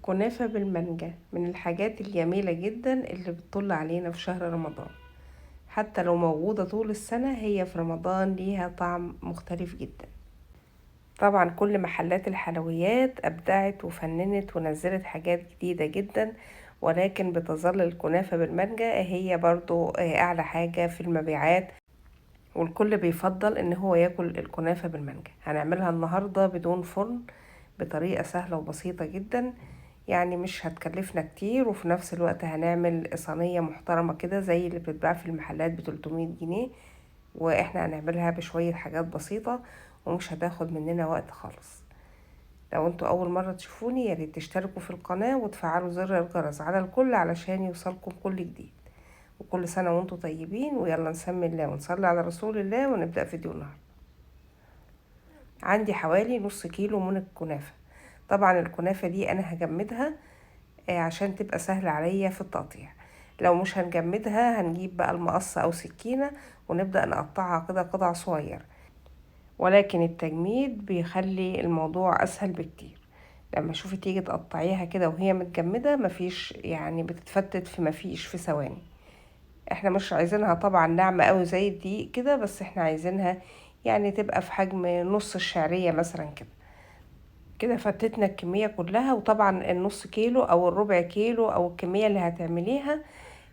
الكنافة بالمانجا من الحاجات الجميلة جدا اللي بتطل علينا في شهر رمضان. حتى لو موجودة طول السنة هي في رمضان ليها طعم مختلف جدا. طبعا كل محلات الحلويات أبدعت وفننت ونزلت حاجات جديدة جدا، ولكن بتظل الكنافة بالمانجا هي برضو أعلى حاجة في المبيعات، والكل بيفضل ان هو ياكل الكنافة بالمانجا. هنعملها النهاردة بدون فرن بطريقة سهلة وبسيطة جدا، يعني مش هتكلفنا كتير، وفي نفس الوقت هنعمل صينية محترمة كده زي اللي بتتباع في المحلات ب300 جنيه، واحنا هنعملها بشوية حاجات بسيطة ومش هتاخد مننا وقت خالص. لو انتوا اول مرة تشوفوني ياريت تشتركوا في القناة وتفعلوا زر الجرس على الكل علشان يوصلكم كل جديد. وكل سنة وانتوا طيبين، ويلا نسمي الله ونصلي على رسول الله ونبدأ فيديو النهاردة. عندي حوالي نص كيلو من الكنافة. طبعا الكنافة دي انا هجمدها عشان تبقى سهلة عليا في التقطيع. لو مش هنجمدها هنجيب بقى المقص او سكينة ونبدأ نقطعها كده قطع صغيرة، ولكن التجميد بيخلي الموضوع اسهل بكتير. لما شوفي تيجي تقطعيها كده وهي متجمدة مفيش، يعني بتتفتت في مفيش في ثواني. احنا مش عايزينها طبعا ناعمة قوي زي الدقيق كده، بس احنا عايزينها يعني تبقى في حجم نص الشعرية مثلا كده. كده فتتنا الكمية كلها، وطبعا النص كيلو او الربع كيلو او الكمية اللي هتعمليها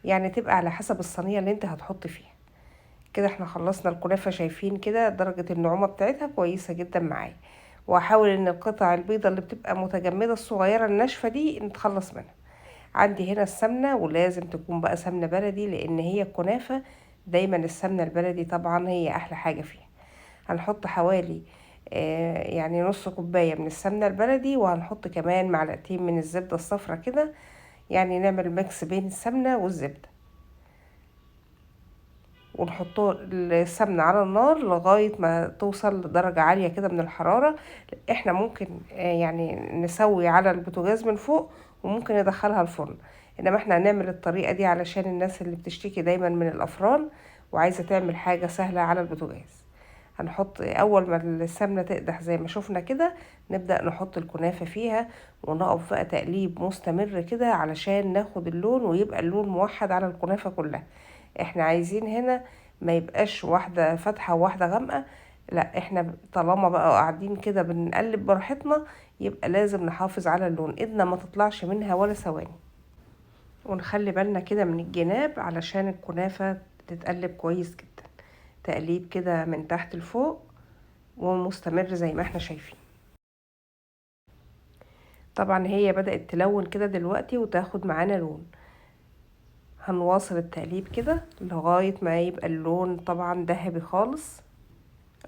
يعني تبقى على حسب الصينية اللي انت هتحط فيها. كده احنا خلصنا الكنافة، شايفين كده درجة النعومة بتاعتها كويسة جدا معايا. وهحاول ان القطع البيضة اللي بتبقى متجمدة الصغيرة الناشفة دي نتخلص منها. عندي هنا السمنة، ولازم تكون بقى سمنة بلدي لان هي الكنافة دايما السمنة البلدي طبعا هي احلى حاجة فيها. هنحط حوالي يعني نص كوباية من السمنة البلدي، وهنحط كمان معلقتين من الزبدة الصفرا كده، يعني نعمل ميكس بين السمنة والزبدة. ونحط السمنة على النار لغاية ما توصل لدرجة عالية كده من الحرارة. احنا ممكن يعني نسوي على البوتاجاز من فوق، وممكن ندخلها الفرن. انما احنا هنعمل الطريقة دي علشان الناس اللي بتشتكي دايما من الافران وعايزة تعمل حاجة سهلة على البوتاجاز. هنحط اول ما السمنة تقدح زي ما شفنا كده، نبدأ نحط الكنافة فيها ونقف بقى تقليب مستمر كده علشان ناخد اللون ويبقى اللون موحد على الكنافة كلها. احنا عايزين هنا ما يبقاش واحدة فاتحة وواحدة غامقة، لا احنا طالما بقى قاعدين كده بنقلب براحتنا يبقى لازم نحافظ على اللون، ايدنا ما تطلعش منها ولا ثواني. ونخلي بالنا كده من الجناب علشان الكنافة تتقلب كويس جدا، تقليب كده من تحت لفوق ومستمر زي ما احنا شايفين. طبعا هي بدأت تلون كده دلوقتي وتاخد معانا لون. هنواصل التقليب كده لغاية ما يبقى اللون طبعا ذهبي خالص.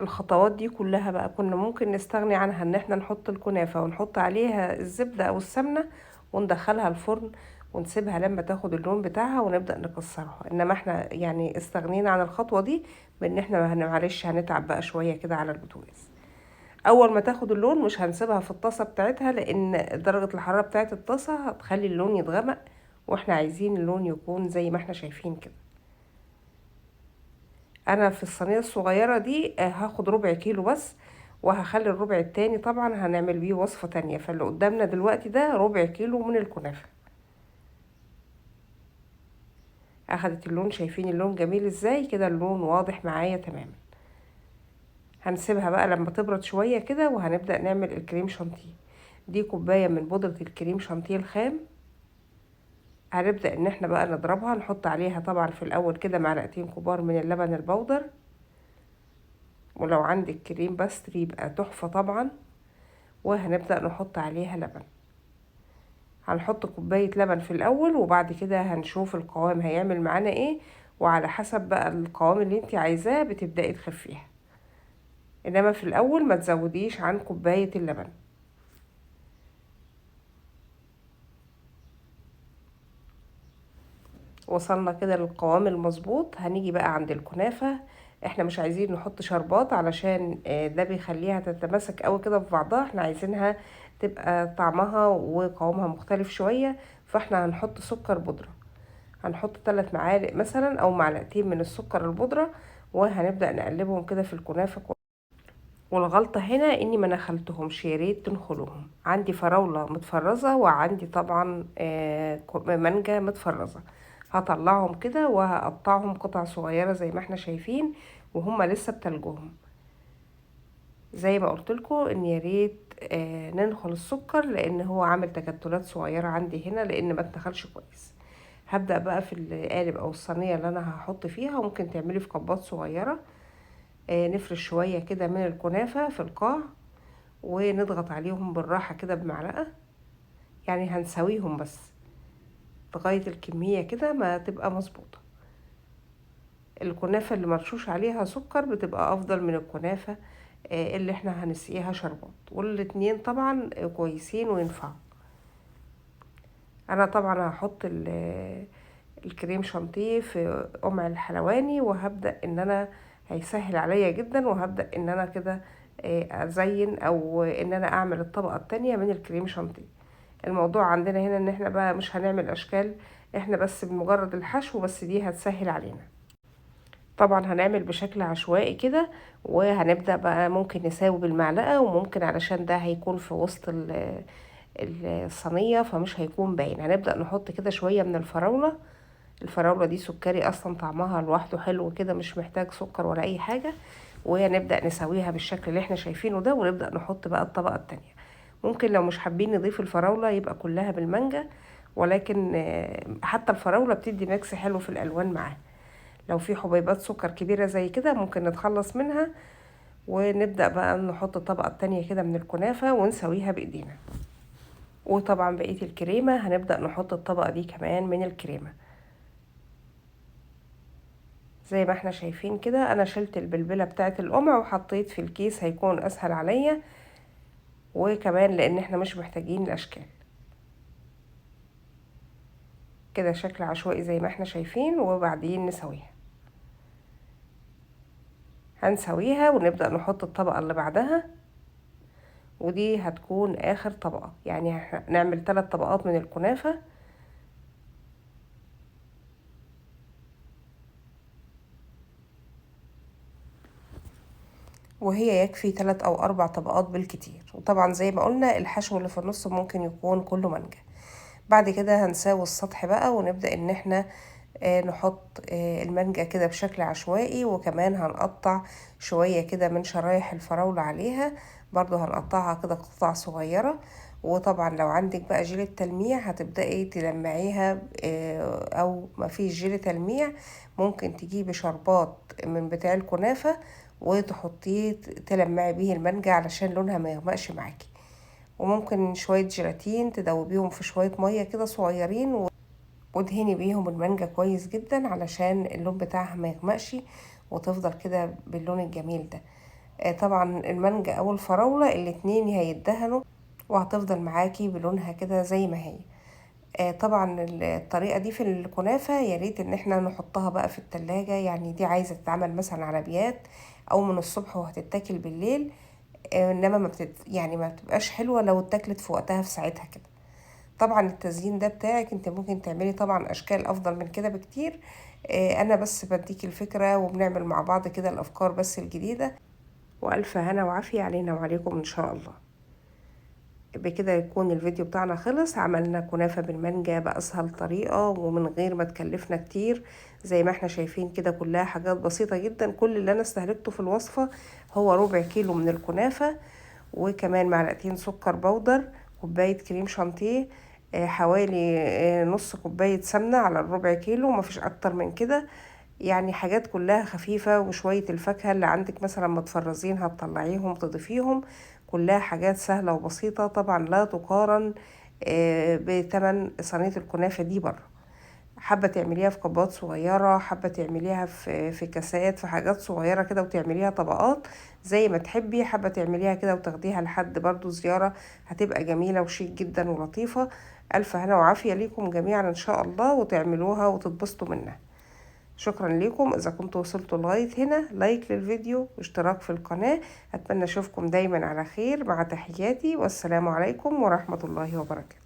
الخطوات دي كلها بقى كنا ممكن نستغني عنها، ان احنا نحط الكنافة ونحط عليها الزبدة او السمنة وندخلها الفرن ونسيبها لما تاخد اللون بتاعها ونبدأ نكسرها. انما احنا يعني استغنينا عن الخطوة دي بان احنا معلش هنتعب بقى شوية كده على البوتاجاز. اول ما تاخد اللون مش هنسيبها في الطاسة بتاعتها، لان درجة الحرارة بتاعت الطاسة هتخلي اللون يتغمق، واحنا عايزين اللون يكون زي ما احنا شايفين كده. انا في الصينيه الصغيره دي هاخد ربع كيلو بس، وهخلي الربع التاني طبعا هنعمل بيه وصفه تانية. فاللي قدامنا دلوقتي ده ربع كيلو من الكنافه. اخدت اللون، شايفين اللون جميل ازاي كده، اللون واضح معايا تماما. هنسيبها بقى لما تبرد شويه كده وهنبدا نعمل الكريم شانتيه. دي كوبايه من بودره الكريم شانتيه الخام. هنبدا ان احنا بقى نضربها، نحط عليها طبعا في الاول كده معلقتين كبار من اللبن البودر، ولو عندك كريم باستري يبقى تحفه طبعا. وهنبدأ نحط عليها لبن. هنحط كوباية لبن في الأول، وبعد كده هنشوف القوام هيعمل معانا ايه، وعلى حسب بقى القوام اللي انت عايزاه بتبدأي تخفيها. انما في الأول ما تزوديش عن كوباية اللبن. وصلنا كده للقوام المظبوط. هنيجي بقى عند الكنافة. احنا مش عايزين نحط شربات علشان ده بيخليها تتماسك قوي كده في بعضها، احنا عايزينها تبقى طعمها وقوامها مختلف شوية. فاحنا هنحط سكر بودرة، هنحط 3 معالق مثلا او معلقتين من السكر البودرة، وهنبدأ نقلبهم كده في الكنافة والغلطة هنا اني ما نخلتهمش، يا ريت تنخلوهم. عندي فراولة متفرزة وعندي طبعا مانجا متفرزة. هطلعهم كده وهقطعهم قطع صغيرة زي ما احنا شايفين، وهم لسه بتلجهم. زي ما قلت لكم ان يا ريت ننخل السكر، لان هو عامل تكتلات صغيرة عندي هنا لان ما اتنخلش كويس. هبدأ بقى في القالب او الصينية اللي انا هحط فيها، ممكن تعملي في كوبات صغيرة. نفرش شوية كده من الكنافة في القاع، ونضغط عليهم بالراحة كده بمعلقة، يعني هنسويهم بس لغاية الكمية كده ما تبقى مظبوطة. الكنافة اللي مرشوش عليها سكر بتبقى افضل من الكنافة اللي احنا هنسقيها شربات، والاتنين طبعا كويسين وينفعوا. انا طبعا هحط الكريم شانتيه في قمع الحلواني، وهبدأ ان انا هيسهل عليا جدا، وهبدأ ان انا كده ازين او ان انا اعمل الطبقة التانية من الكريم شانتيه. الموضوع عندنا هنا ان احنا بقى مش هنعمل اشكال، احنا بس بمجرد الحشو بس، دي هتسهل علينا. طبعا هنعمل بشكل عشوائي كده، وهنبدأ بقى ممكن نساوي بالمعلقة، وممكن علشان ده هيكون في وسط الصينية فمش هيكون باين. هنبدأ نحط كده شوية من الفراولة. الفراولة دي سكري اصلا، طعمها لوحده حلو كده، مش محتاج سكر ولا اي حاجة. ونبدأ نسويها بالشكل اللي احنا شايفينه ده، ونبدأ نحط بقى الطبقة التانية. ممكن لو مش حابين نضيف الفراولة يبقى كلها بالمانجا، ولكن حتى الفراولة بتدي ميكس حلو في الالوان معاه. لو في حبيبات سكر كبيرة زي كده ممكن نتخلص منها، ونبدأ بقى نحط الطبقة التانية كده من الكنافة ونسويها بايدينا. وطبعا بقية الكريمة هنبدأ نحط الطبقة دي كمان من الكريمة. زي ما احنا شايفين كده، انا شلت البلبلة بتاعة القمع وحطيت في الكيس، هيكون اسهل عليا، وكمان لان احنا مش محتاجين الاشكال. كده شكل عشوائي زي ما احنا شايفين، وبعدين نسويها. هنسويها ونبدأ نحط الطبقة اللي بعدها، ودي هتكون اخر طبقة. يعني هنعمل 3 طبقات من الكنافة، وهي يكفي 3 أو 4 طبقات بالكتير. وطبعا زي ما قلنا الحشو اللي في النص ممكن يكون كله مانجا. بعد كده هنساوي السطح بقى، ونبدأ ان احنا نحط المانجا كده بشكل عشوائي، وكمان هنقطع شوية كده من شرايح الفراولة عليها، برضو هنقطعها كده قطع صغيرة. وطبعا لو عندك بقى جيل التلميع هتبدأي تلمعيها، او ما فيش جيل تلميع ممكن تجيبي شربات من بتاع الكنافة وتحطيه تلمعي بيه المانجا علشان لونها ما يغمقش معاكي. وممكن شوية جيلاتين تدوبيهم في شوية مية كده صغيرين، وادهني بيهم المانجا كويس جدا علشان اللون بتاعها ما يغمقش، وتفضل كده باللون الجميل ده. طبعا المانجا او الفراولة الاتنين هيدهنوا، وهتفضل معاكي بلونها كده زي ما هي. طبعا الطريقة دي في الكنافة يا ريت ان احنا نحطها بقى في التلاجة، يعني دي عايزة تتعمل مثلا على بيات او من الصبح وهتتاكل بالليل. انما يعني ما بتبقاش حلوة لو اتاكلت في وقتها في ساعتها كده. طبعا التزيين ده بتاعك انت، ممكن تعملي طبعا اشكال افضل من كده بكتير. انا بس بديك الفكرة، وبنعمل مع بعض كده الافكار بس الجديدة. والف هنا وعافية علينا وعليكم ان شاء الله. بكده يكون الفيديو بتاعنا خلص. عملنا كنافة بالمانجا بأسهل طريقة ومن غير ما تكلفنا كتير، زي ما احنا شايفين كده كلها حاجات بسيطة جدا. كل اللي انا استهلكته في الوصفة هو ربع كيلو من الكنافة، وكمان معلقتين سكر بودر، كوباية كريم شانتيه، حوالي نص كوباية سمنة على الربع كيلو، مفيش اكتر من كده. يعني حاجات كلها خفيفة، وشوية الفاكهة اللي عندك مثلا متفرزين هتطلعيهم تضيفيهم. كلها حاجات سهلة وبسيطة، طبعا لا تقارن بتمن صينية الكنافة دي بره. حابة تعمليها في كوبات صغيرة، حابة تعمليها في كاسات، في حاجات صغيرة كده، وتعمليها طبقات زي ما تحبي. حابة تعمليها كده وتاخديها لحد برضو زيارة، هتبقى جميلة وشيك جدا ولطيفة. ألف هنا وعافية ليكم جميعا إن شاء الله، وتعملوها وتتبسطوا منها. شكرا لكم. إذا كنتوا وصلتوا لغاية هنا، لايك للفيديو واشتراك في القناة. أتمنى أشوفكم دايما على خير، مع تحياتي، والسلام عليكم ورحمة الله وبركاته.